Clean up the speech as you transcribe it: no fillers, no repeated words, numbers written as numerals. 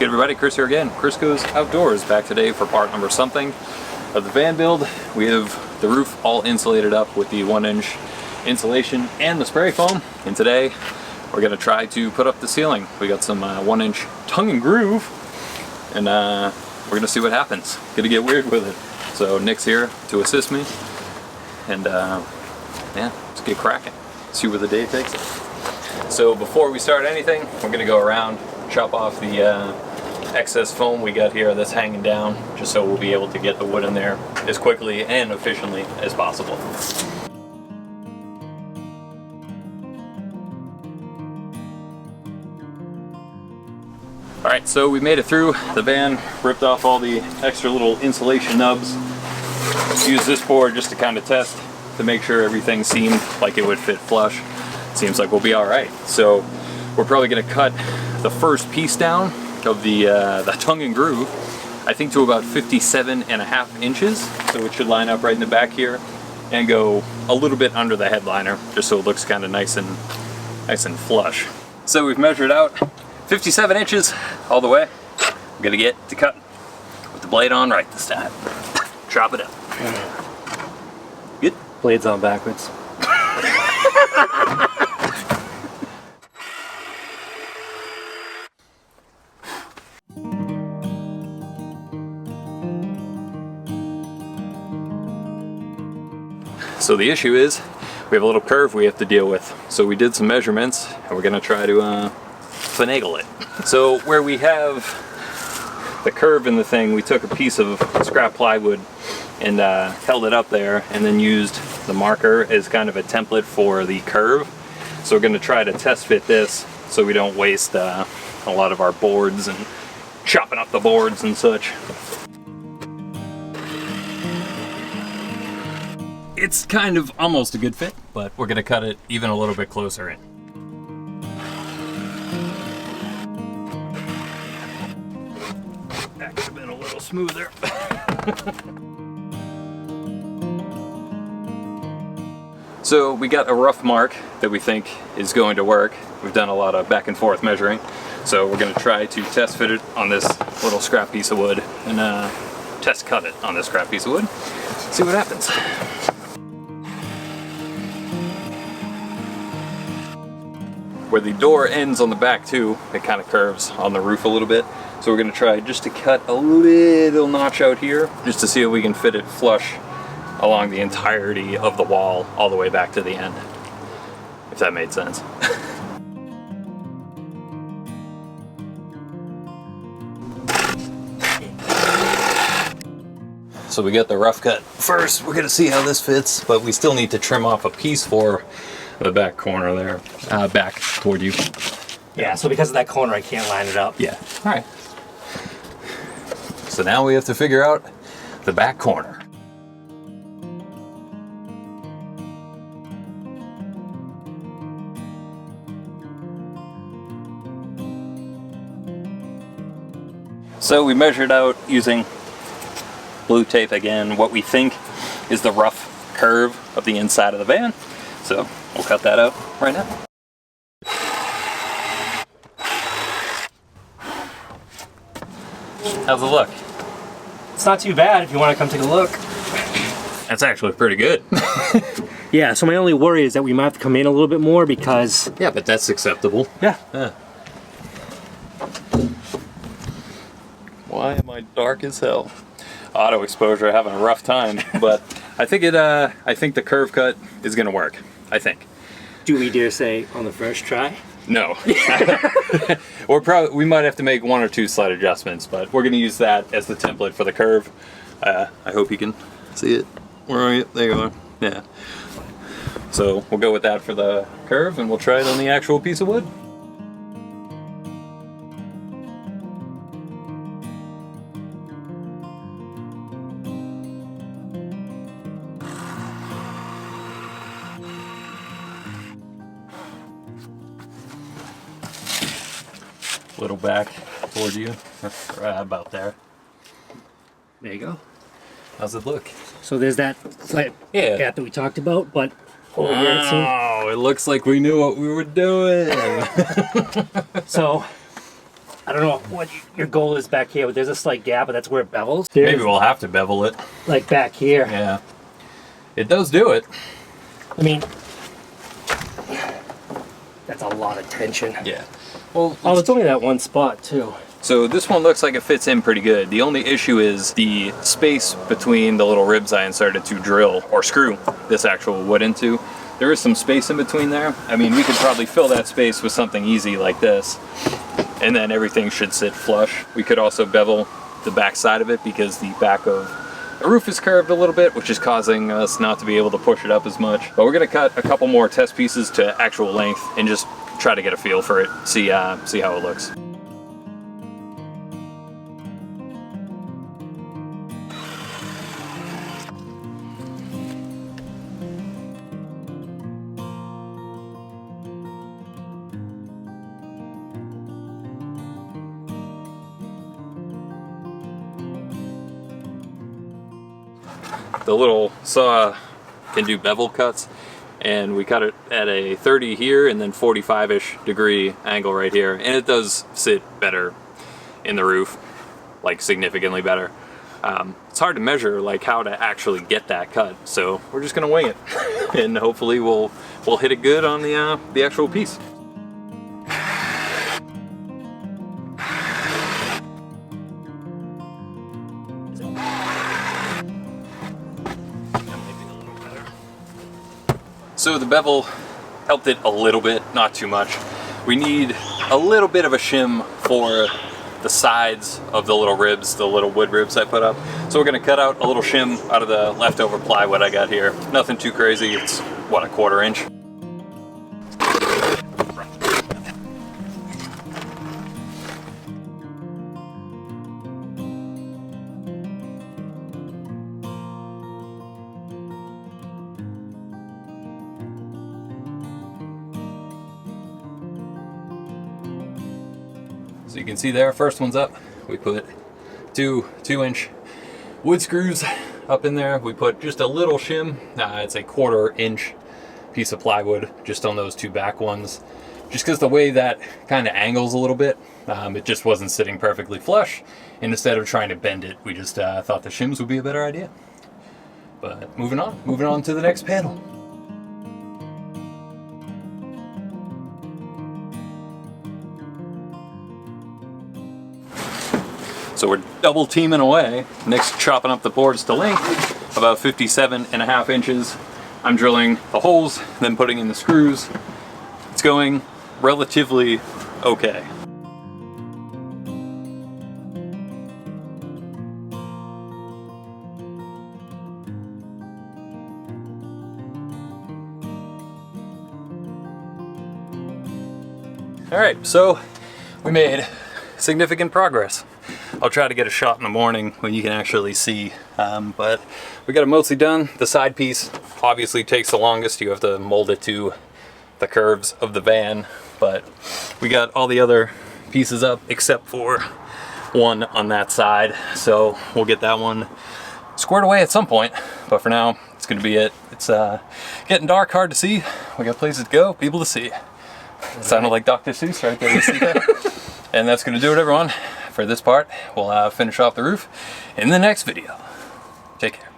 good, everybody? Chris here again. Chris Goes Outdoors, back today for part number something of the van build. We have the roof all insulated up with the 1-inch insulation and the spray foam, and today we're going to try to put up the ceiling. We got some 1-inch tongue and groove, and we're going to see what happens. Gonna get weird with it. So Nick's here to assist me, and yeah, let's get cracking. See where the day takes us. So before we start anything, we're going to go around, chop off the excess foam we got here that's hanging down, just so we'll be able to get the wood in there as quickly and efficiently as possible. Alright, so we made it through the van, ripped off all the extra little insulation nubs. Use this board just to kind of test to make sure everything seemed like it would fit flush. Seems like we'll be alright. So we're probably going to cut the first piece down of the tongue and groove, I think to about 57.5 inches. So it should line up right in the back here and go a little bit under the headliner, just so it looks kind of nice and flush. So we've measured out 57 inches all the way. I'm gonna get to cut with the blade on right this time. Chop it up. Good? Blade's on backwards. So the issue is we have a little curve we have to deal with. So we did some measurements and we're gonna try to finagle it. So where we have the curve in the thing, we took a piece of scrap plywood and held it up there, and then used the marker as kind of a template for the curve. So we're gonna try to test fit this so we don't waste a lot of our boards and chopping up the boards and such. It's kind of almost a good fit, but we're gonna cut it even a little bit closer in. That could have been a little smoother. So we got a rough mark that we think is going to work. We've done a lot of back and forth measuring. So we're gonna try to test fit it on this little scrap piece of wood and test cut it on this scrap piece of wood. See what happens. Where the door ends on the back too, it kind of curves on the roof a little bit. So we're gonna try just to cut a little notch out here, just to see if we can fit it flush along the entirety of the wall all the way back to the end. If that made sense. So we got the rough cut first. We're gonna see how this fits, but we still need to trim off a piece for the back corner there, back toward you. Yeah, so because of that corner, I can't line it up. Yeah, all right. So now we have to figure out the back corner. So we measured out using blue tape again what we think is the rough curve of the inside of the van. So we'll cut that out right now. How's it look? It's not too bad if you want to come take a look. That's actually pretty good. Yeah, so my only worry is that we might have to come in a little bit more because... Yeah, but that's acceptable. Yeah. Why am I dark as hell? Auto exposure, having a rough time, but I think the curve cut is gonna work. I think. Do we dare say on the first try? No. We might have to make 1 or 2 slight adjustments, but we're gonna use that as the template for the curve. I hope you can see it. Where are you? There you are. Yeah. So we'll go with that for the curve, and we'll try it on the actual piece of wood. Little back toward you, about there. There you go. How's it look? So there's that slight gap that we talked about, but oh, it looks like we knew what we were doing. So I don't know what your goal is back here, but there's a slight gap, but that's where it bevels. Maybe we'll have to bevel it. Like back here. Yeah. It does do it. I mean, that's a lot of tension. Yeah. Well, oh, it's only that one spot too. So this one looks like it fits in pretty good. The only issue is the space between the little ribs I inserted to drill or screw this actual wood into. There is some space in between there. I mean, we could probably fill that space with something easy like this, and then everything should sit flush. We could also bevel the back side of it because the back of the roof is curved a little bit, which is causing us not to be able to push it up as much. But we're gonna cut a couple more test pieces to actual length and just try to get a feel for it, see how it looks. The little saw can do bevel cuts, and we cut it at a 30 here and then 45-ish degree angle right here, and it does sit better in the roof, like significantly better. It's hard to measure like how to actually get that cut, so we're just gonna wing it and hopefully we'll hit it good on the actual piece. So the bevel helped it a little bit, not too much. We need a little bit of a shim for the sides of the little ribs, the little wood ribs I put up. So we're gonna cut out a little shim out of the leftover plywood I got here. Nothing too crazy, it's what, a 1/4 inch? So you can see there, first one's up. We put two 2-inch wood screws up in there. We put just a little shim. It's a 1/4 inch piece of plywood just on those two back ones. Just because the way that kind of angles a little bit, it just wasn't sitting perfectly flush. And instead of trying to bend it, we just thought the shims would be a better idea. But moving on to the next panel. So we're double teaming away. Nick's chopping up the boards to length, about 57.5 inches. I'm drilling the holes, then putting in the screws. It's going relatively okay. All right, so we made significant progress. I'll try to get a shot in the morning when you can actually see, but we got it mostly done. The side piece obviously takes the longest. You have to mold it to the curves of the van, but we got all the other pieces up except for one on that side, so we'll get that one squared away at some point, but for now it's gonna be it. It's getting dark, hard to see. We got places to go, people to see. It sounded like Dr. Seuss right there, you see that? And that's gonna do it, everyone. For this part, we'll finish off the roof in the next video. Take care.